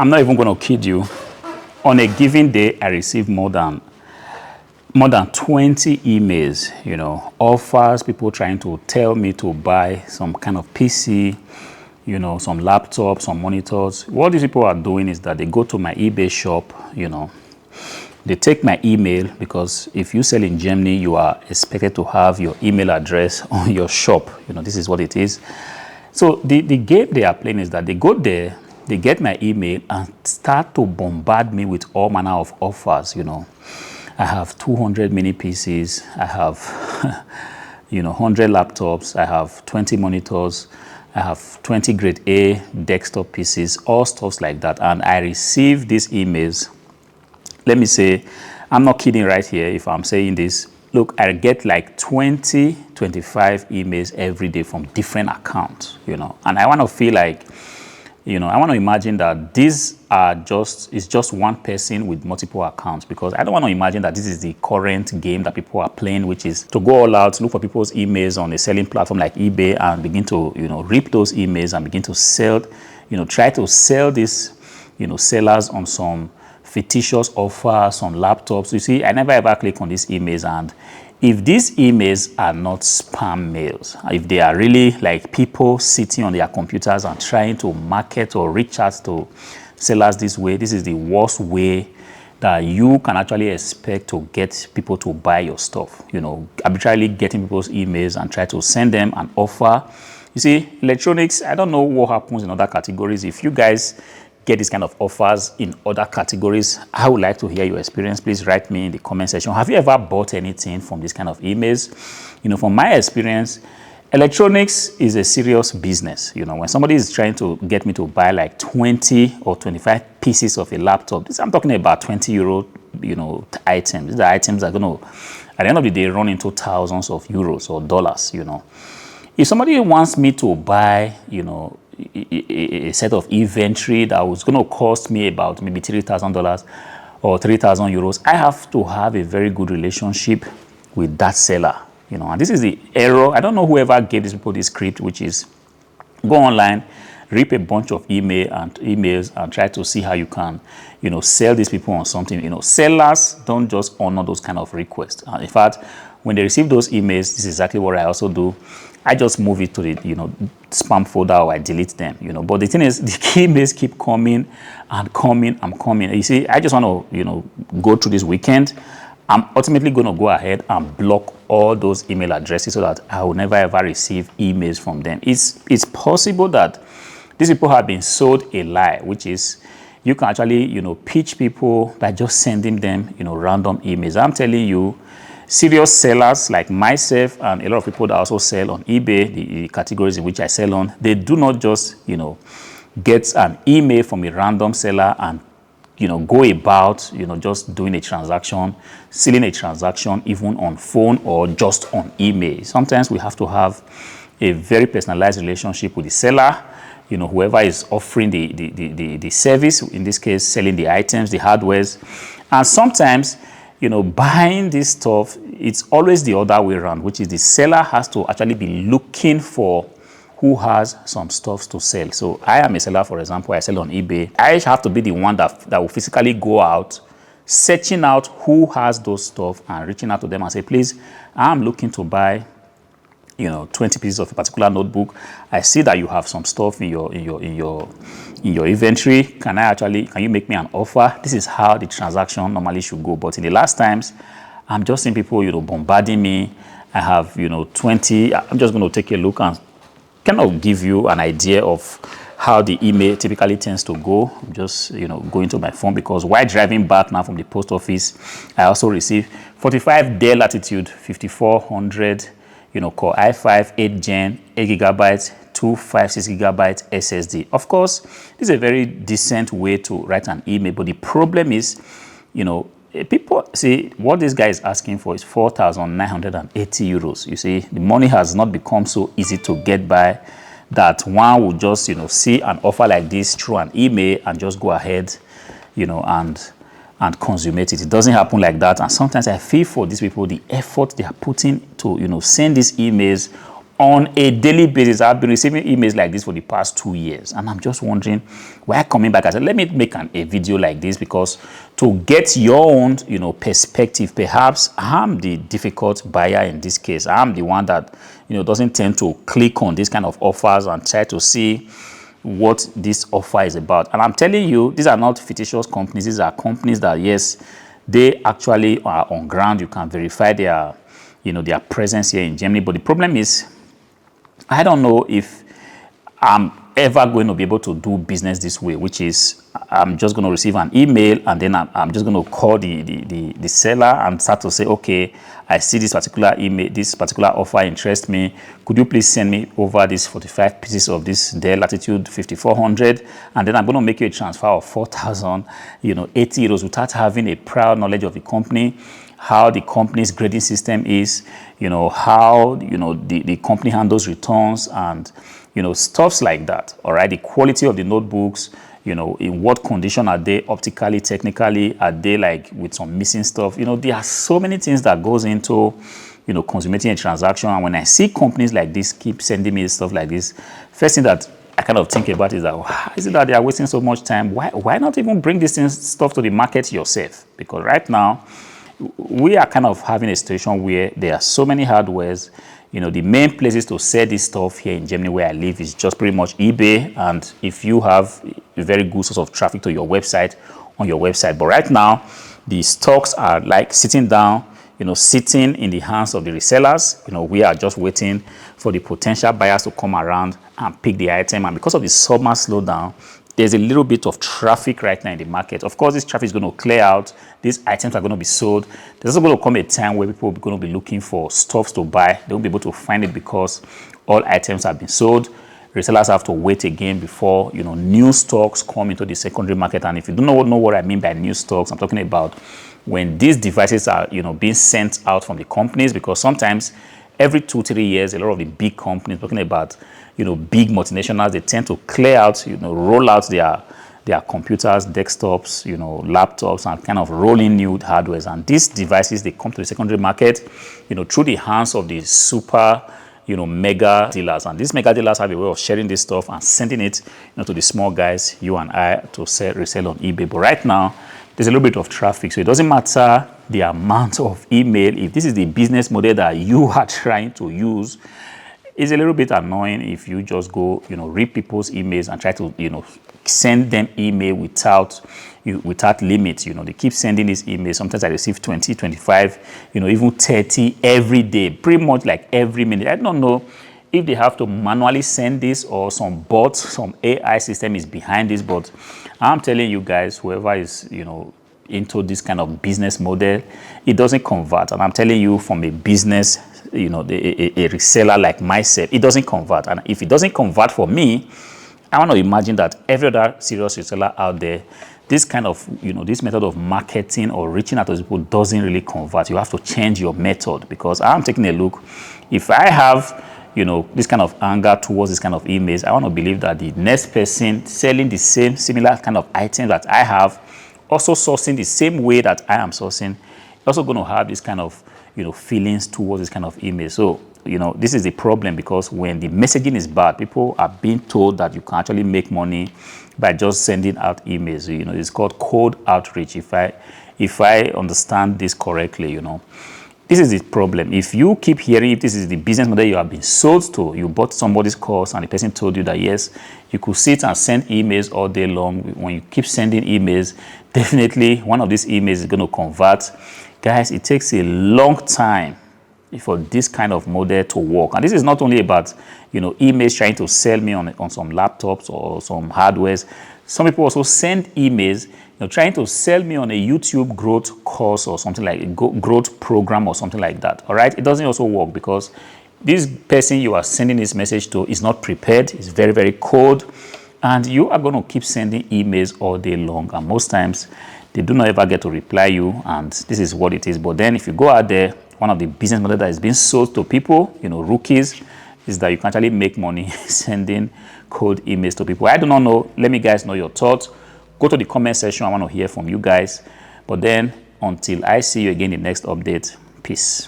I'm not even going to kid you. On a given day, I receive more than 20 emails, offers, people trying to tell me to buy some kind of PC, some laptops, some monitors. What these people are doing is that they go to my eBay shop, they take my email, because if you sell in Germany, you are expected to have your email address on your shop. This is what it is. So the game they are playing is that they go there, they get my email and start to bombard me with all manner of offers. I have 200 mini PCs, I have 100 laptops, I have 20 monitors, I have 20 grade A desktop PCs, all stuff like that. And I receive these emails. Let me say, I'm not kidding right here if I'm saying this. Look, I get like 20, 25 emails every day from different accounts, and I want to feel like, I want to imagine that these are it's just one person with multiple accounts, because I don't want to imagine that this is the current game that people are playing, which is to go all out, look for people's emails on a selling platform like eBay and begin to, rip those emails and begin to sell, try to sell these, sellers on some fictitious offers on laptops. You see, I never ever click on these emails, and if these emails are not spam mails, if they are really like people sitting on their computers and trying to market or reach out to sellers this way, this is the worst way that you can actually expect to get people to buy your stuff. Arbitrarily getting people's emails and try to send them an offer. You see, electronics, I don't know what happens in other categories. If you guys get this kind of offers in other categories, I would like to hear your experience. Please write me in the comment section. Have you ever bought anything from this kind of emails? From my experience, electronics is a serious business. When somebody is trying to get me to buy like 20 or 25 pieces of a laptop, I'm talking about 20 euro, items. These are items that are going to, at the end of the day, run into thousands of euros or dollars. If somebody wants me to buy, a set of inventory that was going to cost me about maybe $3,000 or 3,000 euros, I have to have a very good relationship with that seller. And this is the error. I don't know whoever gave these people this script, which is go online, rip a bunch of emails and try to see how you can, sell these people on something. Sellers don't just honor those kind of requests. In fact, when they receive those emails, this is exactly what I also do. I just move it to the spam folder, or I delete them. But the thing is, the emails keep coming and coming and coming. You see, I just want to go through this weekend. I'm ultimately going to go ahead and block all those email addresses so that I will never ever receive emails from them. It's possible that these people have been sold a lie, which is you can actually pitch people by just sending them random emails. I'm telling you, serious sellers like myself and a lot of people that also sell on eBay, the categories in which I sell on, they do not just, get an email from a random seller and, go about, just doing a transaction, selling a transaction, even on phone or just on email. Sometimes we have to have a very personalized relationship with the seller, whoever is offering the service, in this case, selling the items, the hardwares. And sometimes, buying this stuff, it's always the other way around, which is the seller has to actually be looking for who has some stuff to sell. So I am a seller, for example, I sell on eBay. I have to be the one that will physically go out, searching out who has those stuff and reaching out to them and say, please, I'm looking to buy 20 pieces of a particular notebook. I see that you have some stuff in your inventory. Can you make me an offer? This is how the transaction normally should go. But in the last times, I'm just seeing people, bombarding me. I have, 20. I'm just going to take a look and kind of give you an idea of how the email typically tends to go. I'm just, going to my phone, because while driving back now from the post office, I also received 45 Dell Latitude 5400, Core i5, 8 Gen, 8 gigabytes, 256 gigabyte SSD. Of course, this is a very decent way to write an email, but the problem is, people see what this guy is asking for is 4,980 euros. You see, the money has not become so easy to get by that one will just, see an offer like this through an email and just go ahead, and consummate it. It doesn't happen like that. And sometimes I feel for these people, the effort they are putting to, send these emails on a daily basis. I've been receiving emails like this for the past 2 years, and I'm just wondering why coming back. I said, let me make a video like this, because to get your own, perspective. Perhaps I'm the difficult buyer in this case. I'm the one that, doesn't tend to click on this kind of offers and try to see what this offer is about. And I'm telling you, these are not fictitious companies. These are companies that, yes, they actually are on ground. You can verify their presence here in Germany. But the problem is, I don't know if I'm ever going to be able to do business this way, which is I'm just going to receive an email, and then I'm just going to call the seller and start to say, okay, I see this particular email, this particular offer interests me. Could you please send me over these 45 pieces of this Dell Latitude 5400? And then I'm going to make you a transfer of 4,080 euros without having a prior knowledge of the company, how the company's grading system is, how the company handles returns, and stuffs like that. All right, the quality of the notebooks, in what condition are they optically, technically, are they like with some missing stuff? There are so many things that goes into consummating a transaction. And when I see companies like this keep sending me stuff like this, first thing that I kind of think about is that, why is it that they are wasting so much time? Why not even bring this stuff to the market yourself? Because right now we are kind of having a situation where there are so many hardwares. The main places to sell this stuff here in Germany where I live is just pretty much eBay, and if you have a very good source of traffic to your website, on your website. But right now, the stocks are like sitting down, sitting in the hands of the resellers. We are just waiting for the potential buyers to come around and pick the item. And because of the summer slowdown, there's a little bit of traffic right now in the market. Of course, this traffic is going to clear out. These items are going to be sold. There's also going to come a time where people are going to be looking for stuff to buy. They won't be able to find it because all items have been sold. Resellers have to wait again before new stocks come into the secondary market. And if you don't know what I mean by new stocks, I'm talking about when these devices are being sent out from the companies, because sometimes every 2-3 years, a lot of the big companies, talking about big multinationals, they tend to clear out, roll out their computers, desktops, laptops, and kind of roll in new hardware. And these devices, they come to the secondary market, through the hands of the super, mega dealers. And these mega dealers have a way of sharing this stuff and sending it, to the small guys, you and I, to resell on eBay. But right now, there's a little bit of traffic, so it doesn't matter the amount of email. If this is the business model that you are trying to use, it's a little bit annoying if you just go, read people's emails and try to, send them email without limits. They keep sending these emails. Sometimes I receive 20, 25, even 30 every day, pretty much like every minute. I don't know if they have to manually send this or some bots, some AI system is behind this, but I'm telling you guys, whoever is, into this kind of business model, it doesn't convert. And I'm telling you, from a business, a reseller like myself, it doesn't convert. And if it doesn't convert for me, I want to imagine that every other serious reseller out there, this kind of, this method of marketing or reaching out to people doesn't really convert. You have to change your method, because I'm taking a look. If I have, this kind of anger towards this kind of emails, I want to believe that the next person selling the same similar kind of item that I have, also sourcing the same way that I am sourcing, also going to have this kind of, feelings towards this kind of email. So, this is the problem, because when the messaging is bad, people are being told that you can actually make money by just sending out emails. It's called cold outreach, if I understand this correctly. This is the problem. If you keep hearing, if this is the business model you have been sold to, you bought somebody's course and the person told you that, yes, you could sit and send emails all day long. When you keep sending emails, definitely one of these emails is going to convert. Guys, it takes a long time for this kind of model to work. And this is not only about, emails trying to sell me on some laptops or some hardwares. Some people also send emails, trying to sell me on a YouTube growth course or something like a growth program or something like that. All right. It doesn't also work, because this person you are sending this message to is not prepared. It's very, very cold. And you are going to keep sending emails all day long. And most times they do not ever get to reply you. And this is what it is. But then if you go out there, one of the business models that is being sold to people, rookies, is that you can actually make money sending cold emails to people. I do not know. Let me guys know your thoughts. Go to the comment section. I want to hear from you guys. But then, until I see you again in the next update, peace.